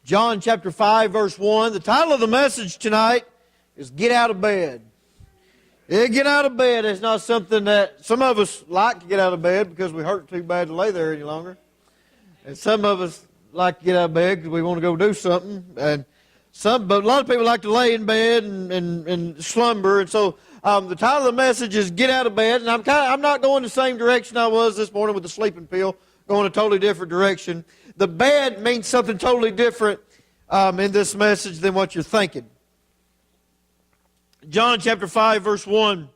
John chapter 5, verse 1. The title of the message tonight is Get Out of Bed. Yeah, get out of bed is not something that some of us like to get out of bed because we hurt too bad to lay there any longer. And some of us like to get out of bed because we want to go do something. But a lot of people like to lay in bed and slumber. And so the title of the message is Get Out of Bed. And I'm not going the same direction I was this morning with the sleeping pill, going a totally different direction. The bed means something totally different in this message than what you're thinking. John chapter 5, verse 1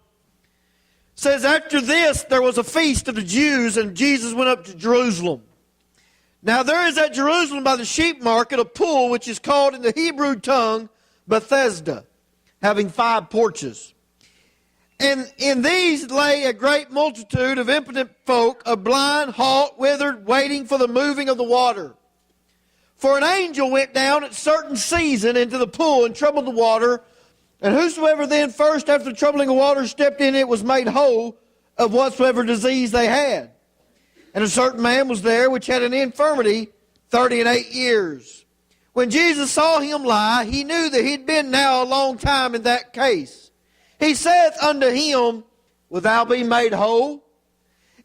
says, After this there was a feast of the Jews, and Jesus went up to Jerusalem. Now there is at Jerusalem by the sheep market a pool which is called in the Hebrew tongue Bethesda, having 5 porches. And in these lay a great multitude of impotent folk, of blind, halt, withered, waiting for the moving of the water. For an angel went down at certain season into the pool and troubled the water, and whosoever then first after the troubling of water stepped in it was made whole of whatsoever disease they had. And a certain man was there which had an infirmity 38 years. When Jesus saw him lie, he knew that he'd been now a long time in that case. He saith unto him, Wilt thou be made whole?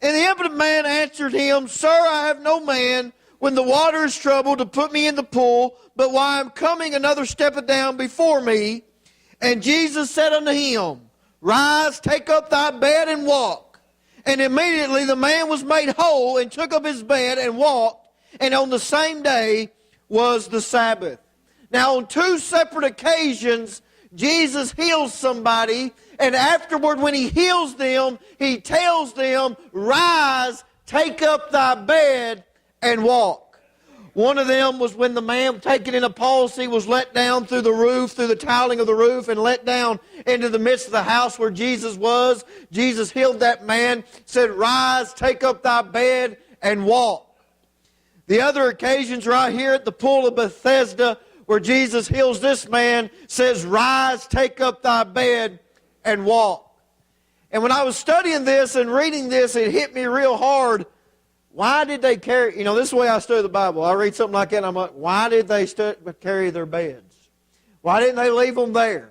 And the impotent man answered him, Sir, I have no man, when the water is troubled, to put me in the pool, but while I am coming, another steppeth down before me. And Jesus said unto him, Rise, take up thy bed, and walk. And immediately the man was made whole, and took up his bed, and walked. And on the same day was the Sabbath. Now on 2 separate occasions, Jesus heals somebody, and afterward when he heals them, he tells them, Rise, take up thy bed, and walk. One of them was when the man taken in a palsy was let down through the roof, through the tiling of the roof, and let down into the midst of the house where Jesus was. Jesus healed that man, said, Rise, take up thy bed, and walk. The other occasions right here at the pool of Bethesda, where Jesus heals this man, says, Rise, take up thy bed, and walk. And when I was studying this and reading this, it hit me real hard. Why did they carry, this is the way I study the Bible. I read something like that and I'm like, why did they carry their beds? Why didn't they leave them there?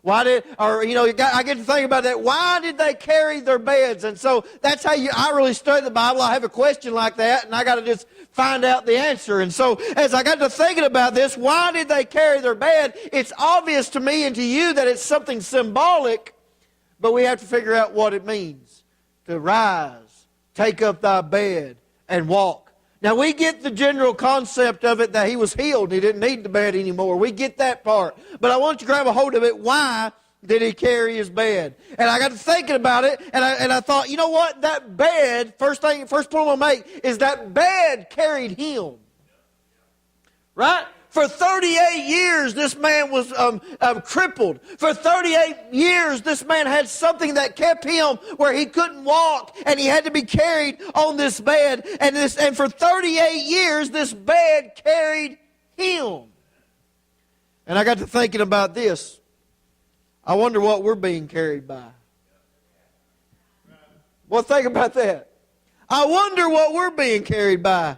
I get to think about that. Why did they carry their beds? And so that's how I really study the Bible. I have a question like that, and I got to just find out the answer. And so as I got to thinking about this, why did they carry their bed? It's obvious to me and to you that it's something symbolic, but we have to figure out what it means. To rise, take up thy bed, and walk. Now, we get the general concept of it that he was healed and he didn't need the bed anymore. We get that part. But I want you to grab a hold of it. Why did he carry his bed? And I got to thinking about it, and I thought, you know what? That bed, first point I'm going to make, is that bed carried him. Right? For 38 years, this man was crippled. For 38 years, this man had something that kept him where he couldn't walk, and he had to be carried on this bed. And for 38 years, this bed carried him. And I got to thinking about this. I wonder what we're being carried by. Well, think about that. I wonder what we're being carried by.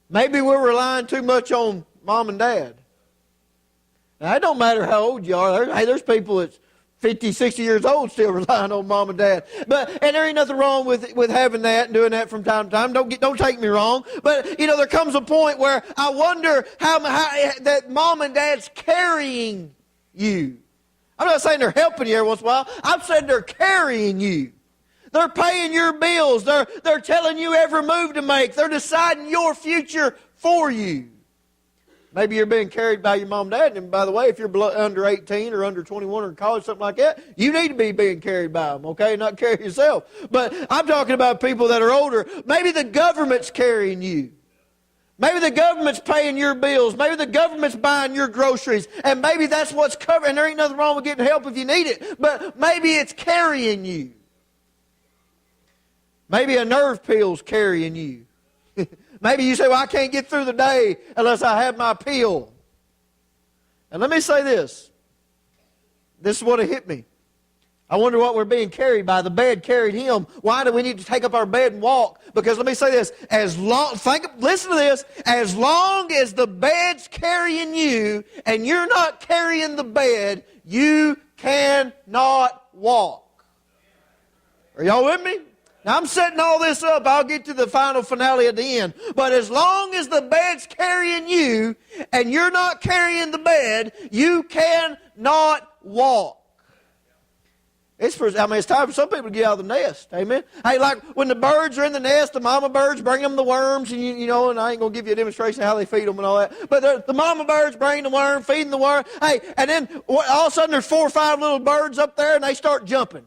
Maybe we're relying too much on Mom and Dad. Now, it don't matter how old you are. There's people that's 50, 60 years old still relying on Mom and Dad. And there ain't nothing wrong with having that and doing that from time to time. Don't take me wrong. But, there comes a point where I wonder how that Mom and Dad's carrying you. I'm not saying they're helping you every once in a while. I'm saying they're carrying you. They're paying your bills. They're telling you every move to make. They're deciding your future for you. Maybe you're being carried by your mom and dad. And by the way, if you're under 18 or under 21 or in college, something like that, you need to be being carried by them, okay? Not carry yourself. But I'm talking about people that are older. Maybe the government's carrying you. Maybe the government's paying your bills. Maybe the government's buying your groceries. And maybe that's what's covering. And there ain't nothing wrong with getting help if you need it. But maybe it's carrying you. Maybe a nerve pill's carrying you. Maybe you say, well, I can't get through the day unless I have my pill. And let me say this. This is what it hit me. I wonder what we're being carried by. The bed carried him. Why do we need to take up our bed and walk? Because let me say this, listen to this, as long as the bed's carrying you and you're not carrying the bed, you cannot walk. Are y'all with me? Now I'm setting all this up. I'll get to the final finale at the end. But as long as the bed's carrying you and you're not carrying the bed, you cannot walk. It's time for some people to get out of the nest. Amen. Hey, like when the birds are in the nest, the mama birds bring them the worms, and you know, and I ain't going to give you a demonstration of how they feed them and all that. But the mama birds bring the worm, feeding the worm. Hey, and then all of a sudden there's 4 or 5 little birds up there, and they start jumping.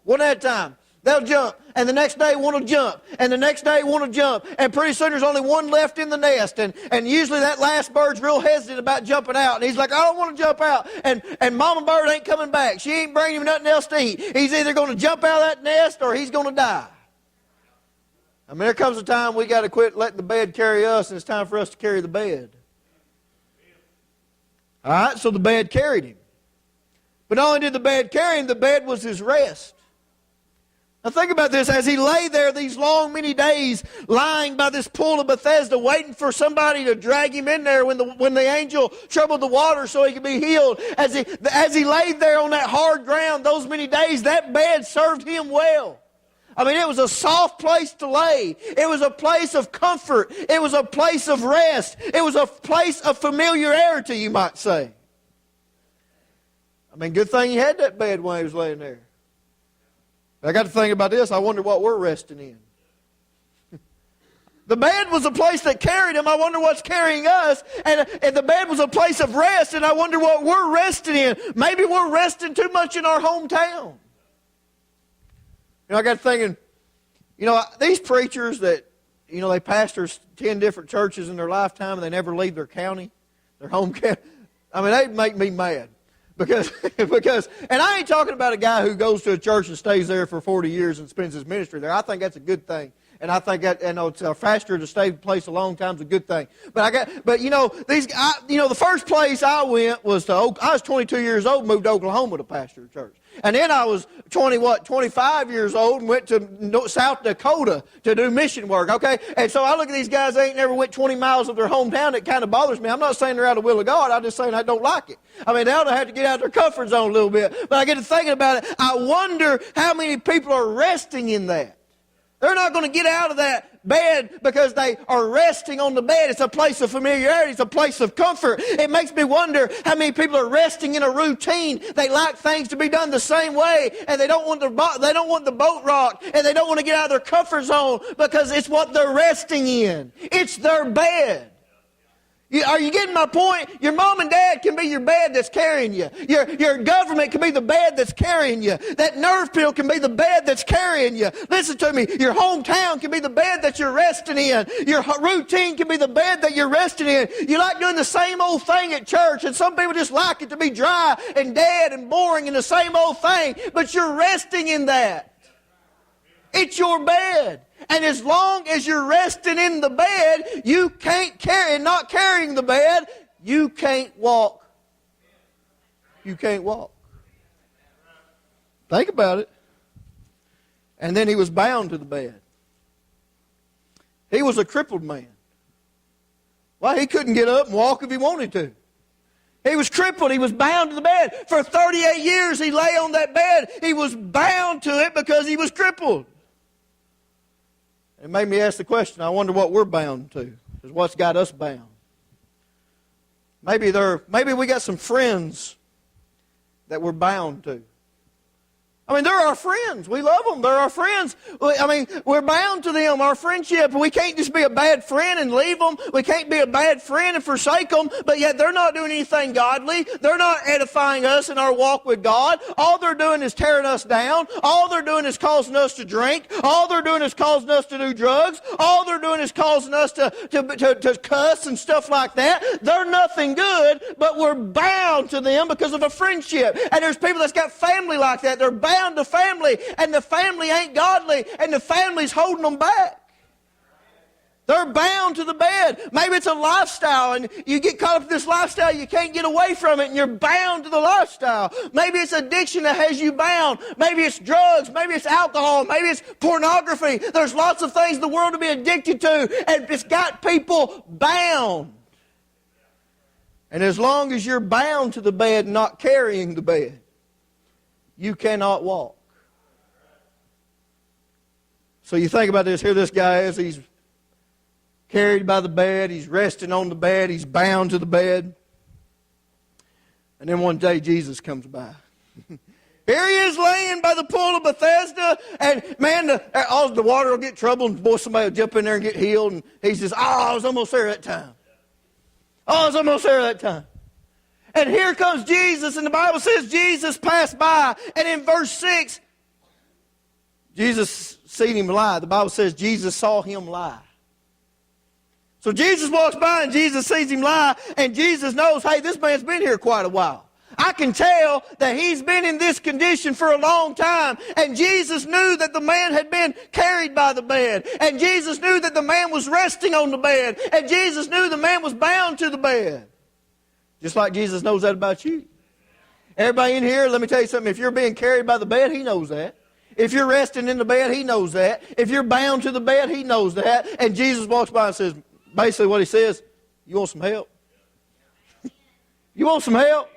One at a time. They'll jump, and the next day one will jump, and the next day one will jump, and pretty soon there's only one left in the nest, and usually that last bird's real hesitant about jumping out, and he's like, I don't want to jump out, and mama bird ain't coming back. She ain't bringing him nothing else to eat. He's either going to jump out of that nest or he's going to die. I mean, there comes a time we got to quit letting the bed carry us, and it's time for us to carry the bed. All right, so the bed carried him. But not only did the bed carry him, the bed was his rest. Now think about this. As he lay there these long, many days, lying by this pool of Bethesda, waiting for somebody to drag him in there when the angel troubled the water so he could be healed. As he laid there on that hard ground those many days, that bed served him well. I mean, it was a soft place to lay. It was a place of comfort. It was a place of rest. It was a place of familiarity, you might say. I mean, good thing he had that bed when he was laying there. I got to think about this. I wonder what we're resting in. The bed was a place that carried him. I wonder what's carrying us. And the bed was a place of rest, and I wonder what we're resting in. Maybe we're resting too much in our hometown. You know, I got to thinking, you know, these preachers that, you know, they pastor 10 different churches in their lifetime and they never leave their county, their home county. I mean, they make me mad. Because, and I ain't talking about a guy who goes to a church and stays there for 40 years and spends his ministry there. I think that's a good thing. And I think that, you know, it's faster to stay in place a long time is a good thing. But you know, the first place I went was I was 22 years old, moved to Oklahoma to pastor a church. And then I was 25 years old and went to South Dakota to do mission work, okay? And so I look at these guys, they ain't never went 20 miles of their hometown. It kind of bothers me. I'm not saying they're out of the will of God. I'm just saying I don't like it. I mean, they ought to have to get out of their comfort zone a little bit. But I get to thinking about it. I wonder how many people are resting in that. They're not going to get out of that bed because they are resting on the bed. It's a place of familiarity. It's a place of comfort. It makes me wonder how many people are resting in a routine. They like things to be done the same way, and they don't want the boat rocked, and they don't want to get out of their comfort zone because it's what they're resting in. It's their bed. Are you getting my point? Your mom and dad can be your bed that's carrying you. Your government can be the bed that's carrying you. That nerve pill can be the bed that's carrying you. Listen to me. Your hometown can be the bed that you're resting in. Your routine can be the bed that you're resting in. You like doing the same old thing at church, and some people just like it to be dry and dead and boring and the same old thing, but you're resting in that. It's your bed. And as long as you're resting in the bed, you can't carry, and not carrying the bed, you can't walk. You can't walk. Think about it. And then he was bound to the bed. He was a crippled man. Well, he couldn't get up and walk if he wanted to. He was crippled. He was bound to the bed. For 38 years he lay on that bed. He was bound to it because he was crippled. It made me ask the question, I wonder what we're bound to. Is what's got us bound. Maybe we got some friends that we're bound to. I mean, they're our friends. We love them. They're our friends. I mean, we're bound to them, our friendship. We can't just be a bad friend and leave them. We can't be a bad friend and forsake them, but yet they're not doing anything godly. They're not edifying us in our walk with God. All they're doing is tearing us down. All they're doing is causing us to drink. All they're doing is causing us to do drugs. All they're doing is causing us to cuss and stuff like that. They're nothing good, but we're bound to them because of a friendship. And there's people that's got family like that. They're bound to family, and the family ain't godly, and the family's holding them back. They're bound to the bed. Maybe it's a lifestyle and you get caught up in this lifestyle, you can't get away from it and you're bound to the lifestyle. Maybe it's addiction that has you bound. Maybe it's drugs. Maybe it's alcohol. Maybe it's pornography. There's lots of things in the world to be addicted to, and it's got people bound. And as long as you're bound to the bed and not carrying the bed, you cannot walk. So you think about this. Here this guy is. He's carried by the bed. He's resting on the bed. He's bound to the bed. And then one day Jesus comes by. Here he is laying by the pool of Bethesda. And man, the water will get troubled. And boy, somebody will jump in there and get healed. And he says, I was almost there that time. I was almost there that time. And here comes Jesus. And the Bible says Jesus passed by. And in verse 6, Jesus seen him lie. The Bible says Jesus saw him lie. So Jesus walks by and Jesus sees him lie, and Jesus knows, hey, this man's been here quite a while. I can tell that he's been in this condition for a long time. And Jesus knew that the man had been carried by the bed. And Jesus knew that the man was resting on the bed. And Jesus knew the man was bound to the bed. Just like Jesus knows that about you. Everybody in here, let me tell you something. If you're being carried by the bed, he knows that. If you're resting in the bed, he knows that. If you're bound to the bed, he knows that. And Jesus walks by and says, basically what he says, you want some help? You want some help?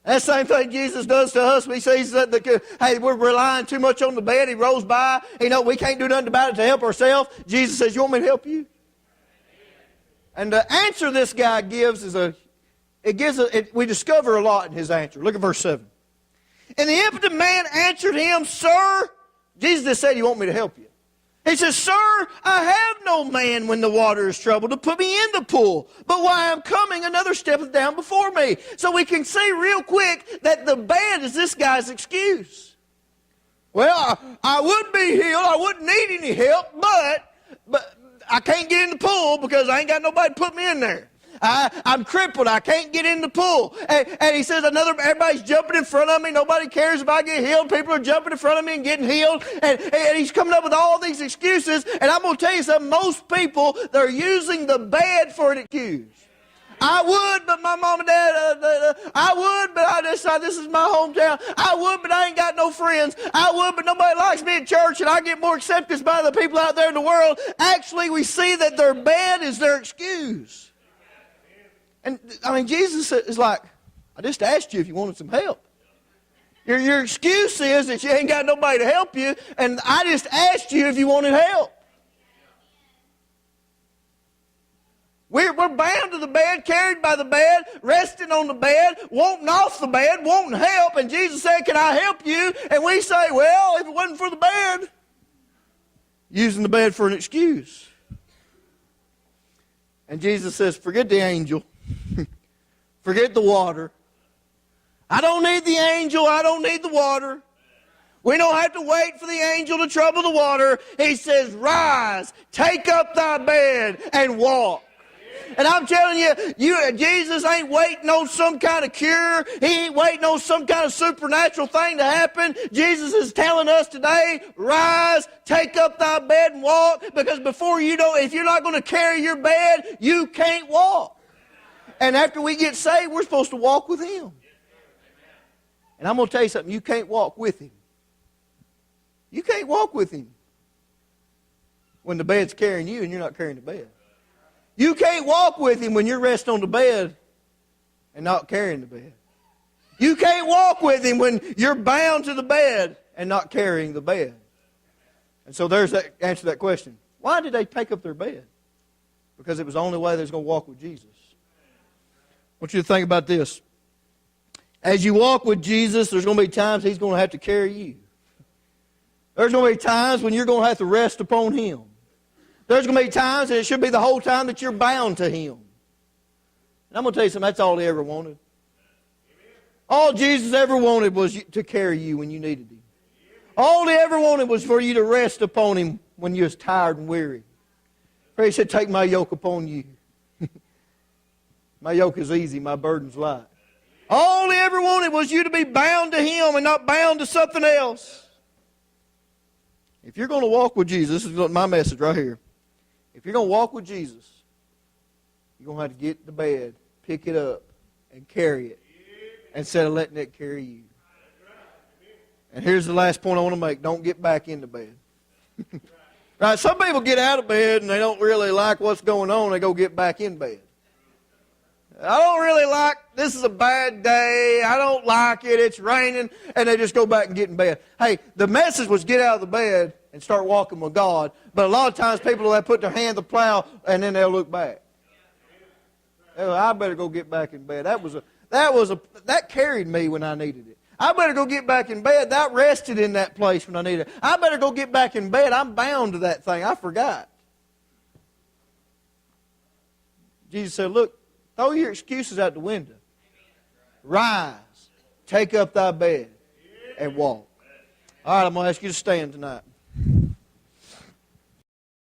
That's the same thing Jesus does to us. He sees that, hey, we're relying too much on the bed. He rolls by. We can't do nothing about it to help ourselves. Jesus says, you want me to help you? And the answer this guy gives is we discover a lot in his answer. Look at verse 7. And the impotent man answered him, Sir, Jesus just said, you want me to help you? He says, Sir, I have no man when the water is troubled to put me in the pool. But while I'm coming, another steppeth down before me. So we can see real quick that the bed is this guy's excuse. Well, I would be healed. I wouldn't need any help, but I can't get in the pool because I ain't got nobody to put me in there. I'm crippled. I can't get in the pool. And he says, everybody's jumping in front of me. Nobody cares if I get healed. People are jumping in front of me and getting healed. And he's coming up with all these excuses. And I'm going to tell you something. Most people, they're using the bed for an excuse. I would, but my mom and dad, I would, but this is my hometown. I would, but I ain't got no friends. I would, but nobody likes me at church, and I get more acceptance by the people out there in the world. Actually, we see that their bed is their excuse. And, Jesus is like, I just asked you if you wanted some help. Your excuse is that you ain't got nobody to help you, and I just asked you if you wanted help. We're bound to the bed, carried by the bed, resting on the bed, wanting off the bed, wanting help, and Jesus said, can I help you? And we say, well, if it wasn't for the bed, using the bed for an excuse. And Jesus says, forget the angel. Forget the water. I don't need the angel. I don't need the water. We don't have to wait for the angel to trouble the water. He says, rise, take up thy bed, and walk. And I'm telling you, Jesus ain't waiting on some kind of cure. He ain't waiting on some kind of supernatural thing to happen. Jesus is telling us today, rise, take up thy bed and walk. Because if you're not going to carry your bed, you can't walk. And after we get saved, we're supposed to walk with Him. And I'm going to tell you something. You can't walk with Him. You can't walk with Him when the bed's carrying you and you're not carrying the bed. You can't walk with Him when you're resting on the bed and not carrying the bed. You can't walk with Him when you're bound to the bed and not carrying the bed. And so there's that answer to that question. Why did they take up their bed? Because it was the only way they was going to walk with Jesus. I want you to think about this. As you walk with Jesus, there's going to be times He's going to have to carry you. There's going to be times when you're going to have to rest upon Him. There's going to be times, and it should be the whole time, that you're bound to Him. And I'm going to tell you something, that's all He ever wanted. All Jesus ever wanted was to carry you when you needed Him. All He ever wanted was for you to rest upon Him when you was tired and weary. He said, take my yoke upon you. My yoke is easy, my burden's light. All He ever wanted was you to be bound to Him and not bound to something else. If you're going to walk with Jesus, this is my message right here. If you're going to walk with Jesus, you're going to have to get the bed, pick it up, and carry it, instead of letting it carry you. And here's the last point I want to make. Don't get back into bed. Right, some people get out of bed and they don't really like what's going on. They go get back in bed. I don't really like, this is a bad day. I don't like it. It's raining. And they just go back and get in bed. Hey, the message was get out of the bed and start walking with God. But a lot of times people will put their hand to the plow and then they'll look back. I better go get back in bed. That carried me when I needed it. I better go get back in bed. That rested in that place when I needed it. I better go get back in bed. I'm bound to that thing. I forgot. Jesus said, look, throw your excuses out the window. Rise, take up thy bed, and walk. All right, I'm going to ask you to stand tonight.